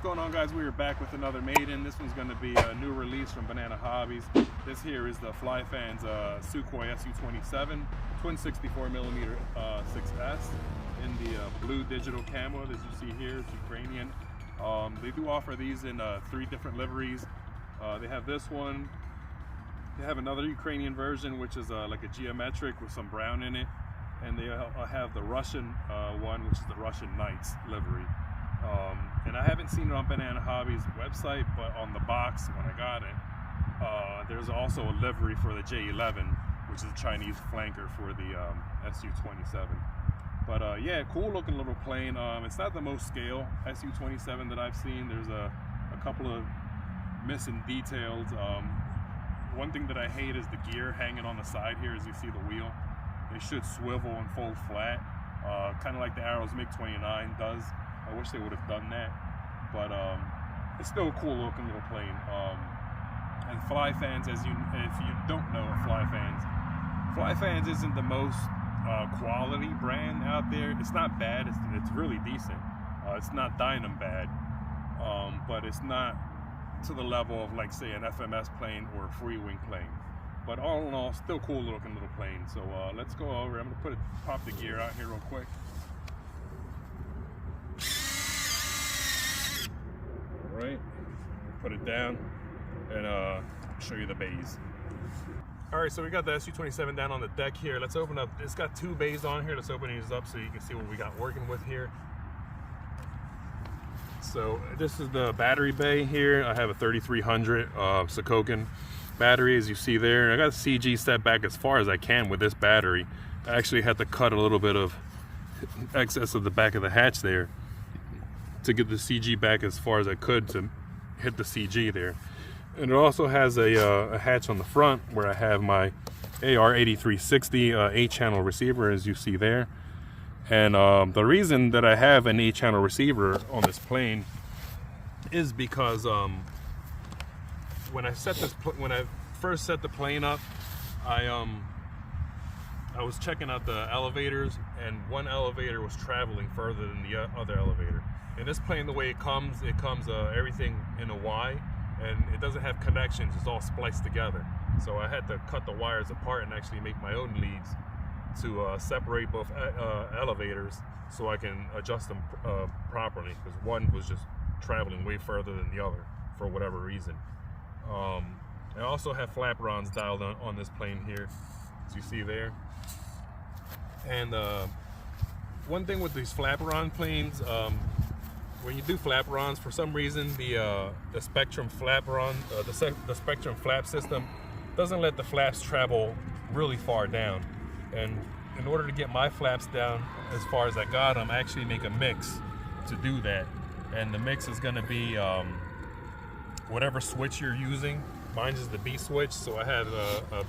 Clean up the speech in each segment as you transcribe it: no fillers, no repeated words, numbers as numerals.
going on, guys? We are back with another Maiden. This one's going to be a new release from Banana Hobbies. This here is the FlyFans Sukhoi SU27 twin 64mm 6S in the blue digital camo. As you see here, it's Ukrainian. They do offer these in 3 different liveries. They have this one. They have another Ukrainian version, which is like a geometric with some brown in it. And they have the Russian one, which is the Russian Knights livery. And I haven't seen it on Banana Hobbies website, but on the box when I got it, there's also a livery for the J11, which is a Chinese flanker for the SU27. But yeah, cool looking little plane. It's not the most scale SU27 that I've seen. There's a couple of missing details. One thing that I hate is the gear hanging on the side here. As you see the wheel, they should swivel and fold flat, kind of like the Arrow's MiG-29 does. I wish they would have done that, but it's still a cool looking little plane. And FlyFans, if you don't know FlyFans isn't the most quality brand out there. It's not bad. It's really decent. It's not Dynam bad, but it's not to the level of, like, say, an FMS plane or a free wing plane. But all in all, still cool looking little plane. So let's go over. I'm gonna pop the gear out here real quick. Right, put it down and show you the bays. All right, so we got the SU27 down on the deck here. Let's open up. It's got 2 bays on here. Let's open these up so you can see what we got working with here. So this is the battery bay here. I have a 3300 Sokokin battery, as you see there. I got a CG set back as far as I can with this battery. I actually had to cut a little bit of excess of the back of the hatch there to get the CG back as far as I could to hit the CG there. And it also has a hatch on the front where I have my AR-8360 8-channel receiver, as you see there. And the reason that I have an 8-channel receiver on this plane is because when I first set the plane up, I was checking out the elevators, and one elevator was traveling further than the other elevator. In this plane, the way it comes everything in a Y, and it doesn't have connections. It's all spliced together. So I had to cut the wires apart and actually make my own leads to separate both elevators so I can adjust them properly, because one was just traveling way further than the other for whatever reason. I also have flaperons dialed on this plane here, as you see there. And one thing with these flaperon planes, when you do flaperons, for some reason the Spectrum flaperon, the Spectrum flap system doesn't let the flaps travel really far down. And in order to get my flaps down as far as I got them, I actually make a mix to do that. And the mix is going to be whatever switch you're using. Mine is the B switch, so I have a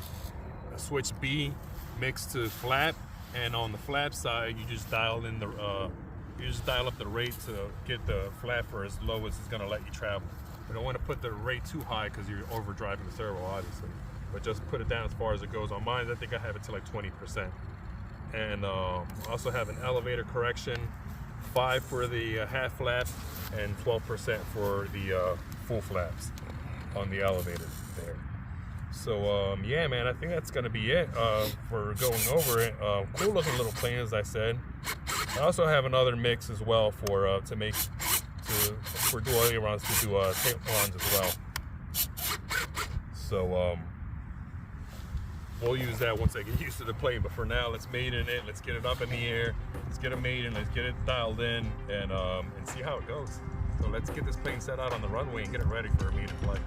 switch B mixed to flap, and on the flap side, you just dial in the you just dial up the rate to get the flap for as low as it's going to let you travel. You don't want to put the rate too high because you're overdriving the servo, obviously. But just put it down as far as it goes. On mine, I think I have it to like 20%. And also have an elevator correction, 5 for the half flap and 12% for the full flaps on the elevator there. So yeah, man, I think that's gonna be it for going over it. Cool looking little plane, as I said. I also have another mix as well for dual ailerons to do tailons as well. So we'll use that once I get used to the plane. But for now, let's Maiden it. Let's get it up in the air. Let's get a Maiden. Let's get it dialed in and see how it goes. So let's get this plane set out on the runway and get it ready for a Maiden flight.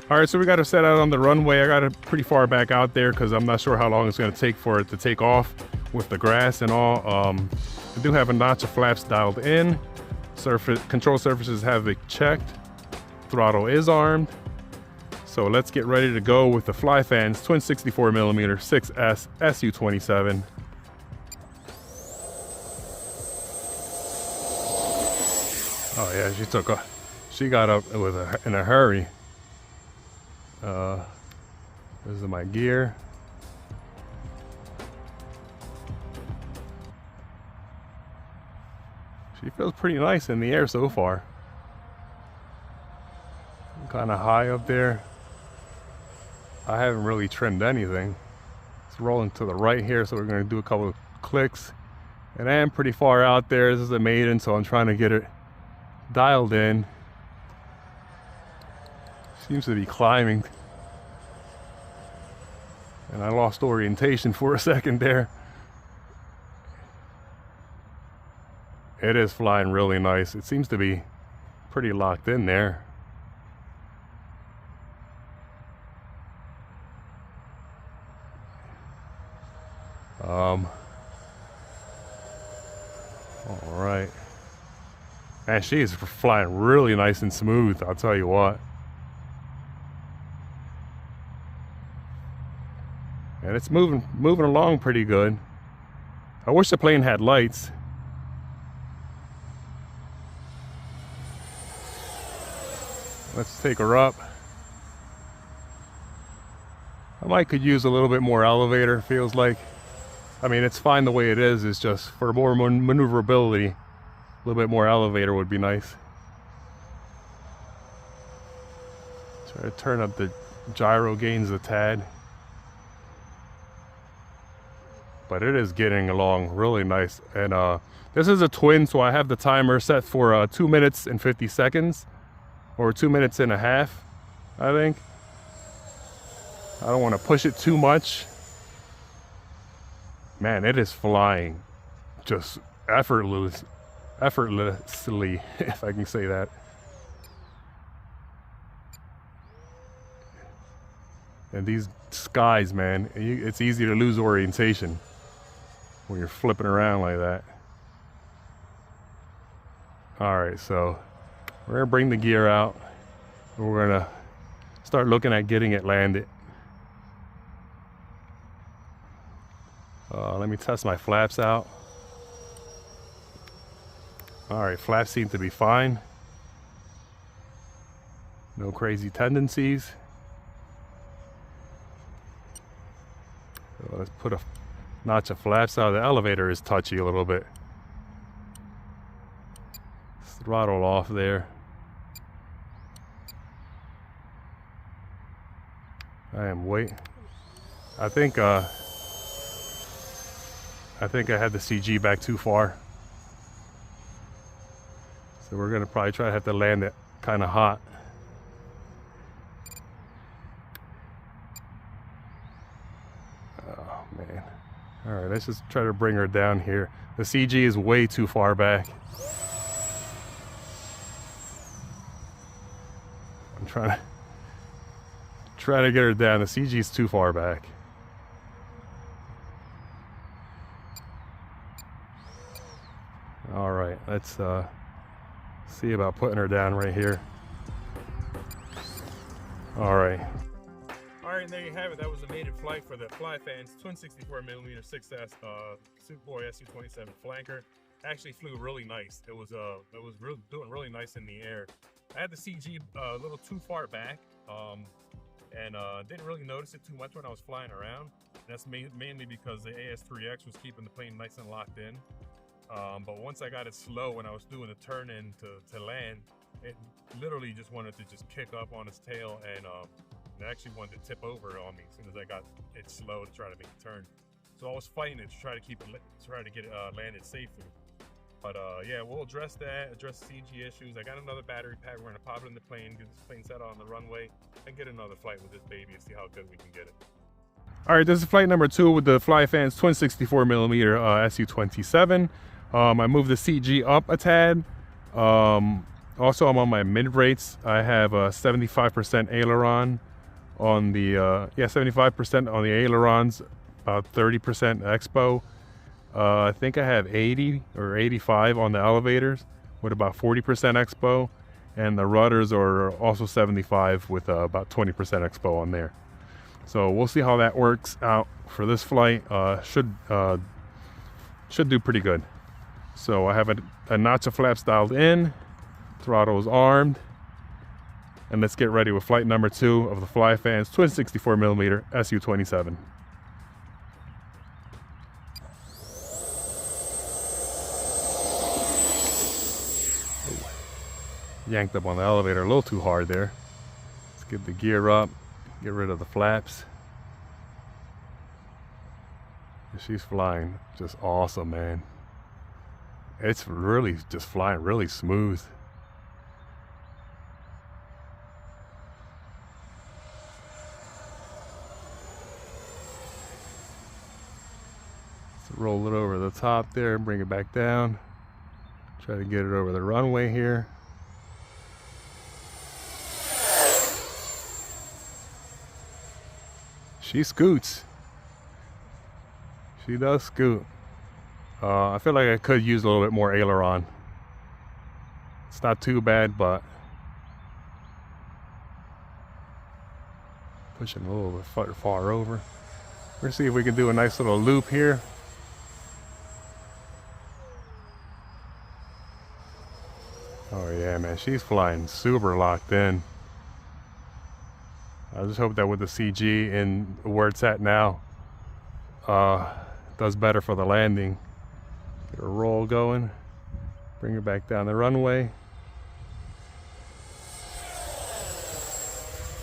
All right, so we got to set out on the runway. I got it pretty far back out there because I'm not sure how long it's going to take for it to take off with the grass and all. I do have a notch of flaps dialed in. Control surfaces have it checked. Throttle is armed. So let's get ready to go with the FlyFans twin 64mm 6S SU27. Oh yeah, she got up in a hurry. This is my gear. She feels pretty nice in the air so far. kind of high up there. I haven't really trimmed anything. It's rolling to the right here, so we're going to do a couple of clicks. And I am pretty far out there. This is a Maiden, so I'm trying to get it dialed in. Seems to be climbing. And I lost orientation for a second there. It is flying really nice. It seems to be pretty locked in there. All right. Man, she is flying really nice and smooth, I'll tell you what. And it's moving along pretty good. I wish the plane had lights. Let's take her up. I could use a little bit more elevator, feels like. I mean, it's fine the way it is. It's just for more maneuverability, a little bit more elevator would be nice. Try to turn up the gyro gains a tad. But it is getting along really nice. And this is a twin, so I have the timer set for 2 minutes and 50 seconds. Or 2 minutes and a half, I think. I don't want to push it too much. Man, it is flying just effortlessly, if I can say that. And these skies, man, it's easy to lose orientation when you're flipping around like that. All right, so we're gonna bring the gear out. We're gonna start looking at getting it landed. Let me test my flaps out. All right, flaps seem to be fine. No crazy tendencies. So let's put a notch of flaps out. The elevator is touchy a little bit. Throttle off there. I am waiting. I think I had the CG back too far. So we're gonna probably try to have to land it kind of hot. Oh man. All right, let's just try to bring her down here. The CG is way too far back. I'm trying to get her down. The CG is too far back. All right, let's see about putting her down right here. All right. All right, and there you have it. That was a maiden flight for the FlyFans twin 64mm 6S Superboy SU27 flanker. Actually flew really nice. It was doing really nice in the air. I had the CG a little too far back, and didn't really notice it too much when I was flying around. And that's mainly because the AS3X was keeping the plane nice and locked in. But once I got it slow when I was doing the turn in to land, it literally just wanted to just kick up on its tail, and it actually wanted to tip over on me as soon as I got it slow to try to make a turn. So I was fighting it to try to get it landed safely. But yeah, we'll address the CG issues. I got another battery pack. We're gonna pop it in the plane, get this plane set on the runway, and get another flight with this baby and see how good we can get it. All right, this is flight number 2 with the FlyFans twin 64mm SU27. I moved the CG up a tad. Also, I'm on my mid rates. I have a 75% aileron on the 75% on the ailerons, about 30% expo. I think I have 80 or 85 on the elevators with about 40% expo, and the rudders are also 75 with about 20% expo on there. So we'll see how that works out for this flight. Should do pretty good. So I have a notch of flaps dialed in, throttle is armed, and let's get ready with flight number 2 of the FlyFans twin 64mm SU27. Yanked up on the elevator a little too hard there. Get the gear up, get rid of the flaps. She's flying just awesome, man. It's really just flying really smooth. Let's roll it over the top there and bring it back down. Try to get it over the runway here. She scoots. She does scoot. I feel like I could use a little bit more aileron. It's not too bad, but pushing a little bit far over. We're gonna see if we can do a nice little loop here. Oh yeah, man, she's flying super locked in. I just hope that with the CG and where it's at now, does better for the landing. Get a roll going, bring it back down the runway.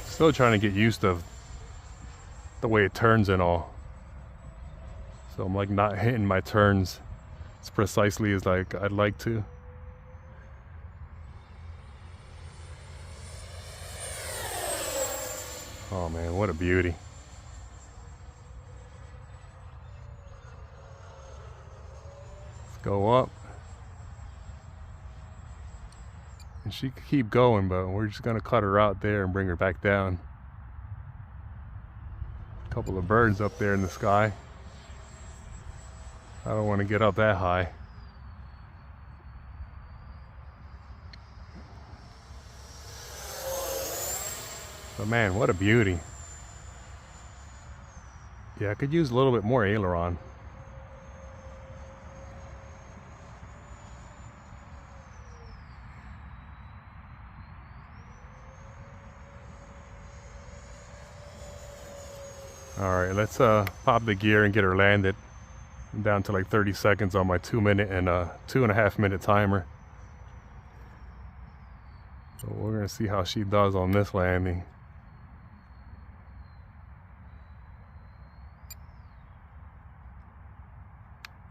Still trying to get used to the way it turns and all. So I'm like not hitting my turns as precisely as like I'd like to. Oh man, what a beauty. Let's go up. And she could keep going, but we're just gonna cut her out there and bring her back down. A couple of birds up there in the sky. I don't want to get up that high. But man, what a beauty. Yeah, I could use a little bit more aileron. Alright, let's pop the gear and get her landed. I'm down to like 30 seconds on my 2-minute and 2.5-minute timer. So we're gonna see how she does on this landing.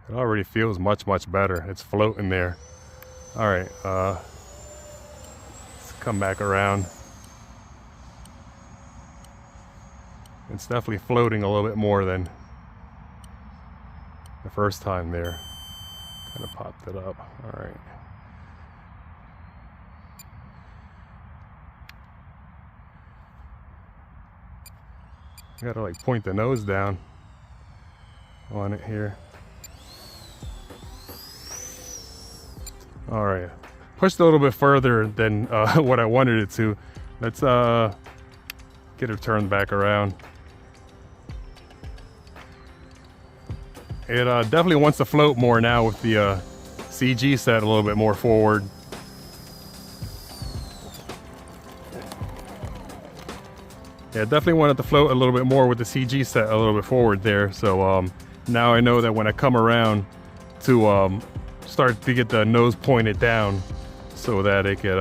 It already feels much better. It's floating there. Alright, let's come back around. It's definitely floating a little bit more than the first time there. Kind of popped it up. Alright. Gotta like point the nose down on it here. All right, pushed a little bit further than what I wanted it to. Let's get her turned back around. It definitely wants to float more now with the CG set a little bit more forward. Yeah, definitely wanted to float a little bit more with the CG set a little bit forward there. So now I know that when I come around to start to get the nose pointed down so that it could,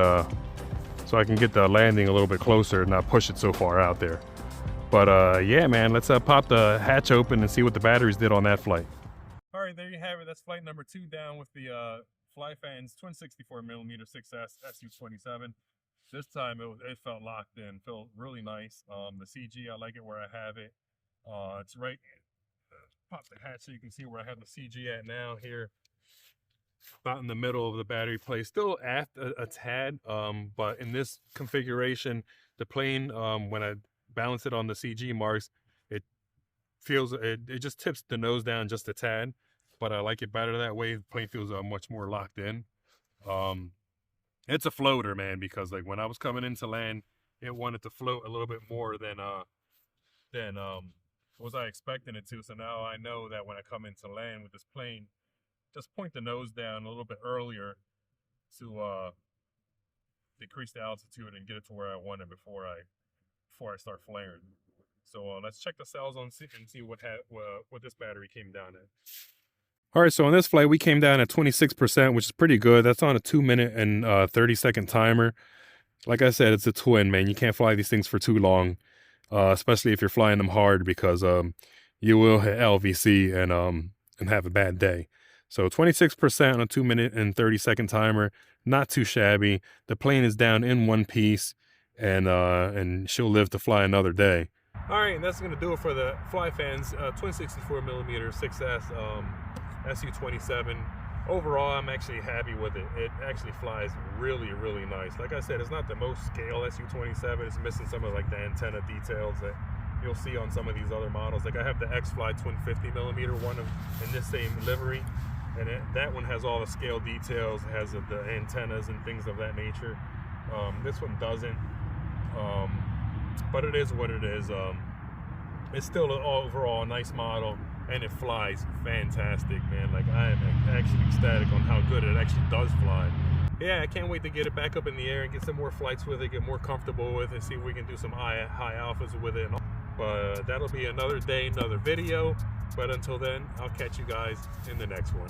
so I can get the landing a little bit closer and not push it so far out there. But yeah, man, let's pop the hatch open and see what the batteries did on that flight. All right, there you have it. That's flight number 2 down with the FlyFans twin 64mm 6S SU27. This time it felt locked in, felt really nice. The CG, I like it where I have it. It's right, pop the hatch so you can see where I have the CG at now here. About in the middle of the battery plate, still aft a tad, but in this configuration, the plane, when I balance it on the CG marks, it feels, it just tips the nose down just a tad, but I like it better that way. The plane feels much more locked in. It's a floater, man, because like when I was coming into land, it wanted to float a little bit more than was I expecting it to. So now I know that when I come into land with this plane, just point the nose down a little bit earlier to decrease the altitude and get it to where I want it before I start flaring. So let's check the cells and see what this battery came down at. All right, so on this flight, we came down at 26%, which is pretty good. That's on a 2-minute and 30-second timer. Like I said, it's a twin, man. You can't fly these things for too long, especially if you're flying them hard, because you will hit LVC and have a bad day. So 26% on a 2-minute and 30-second timer, not too shabby. The plane is down in one piece, and she'll live to fly another day. All right, and that's gonna do it for the FlyFans twin 64mm 6S SU27. Overall, I'm actually happy with it. It actually flies really, really nice. Like I said, it's not the most scale SU27. It's missing some of like the antenna details that you'll see on some of these other models. Like I have the X-Fly twin 50mm one in this same livery, and that one has all the scale details. It has the antennas and things of that nature. This one doesn't, but it is what it is. It's still overall a nice model, and it flies fantastic, man. Like, I am actually ecstatic on how good it actually does fly. Yeah, I can't wait to get it back up in the air and get some more flights with it, get more comfortable with it, see if we can do some high alphas with it. But that'll be another day, another video. But until then, I'll catch you guys in the next one.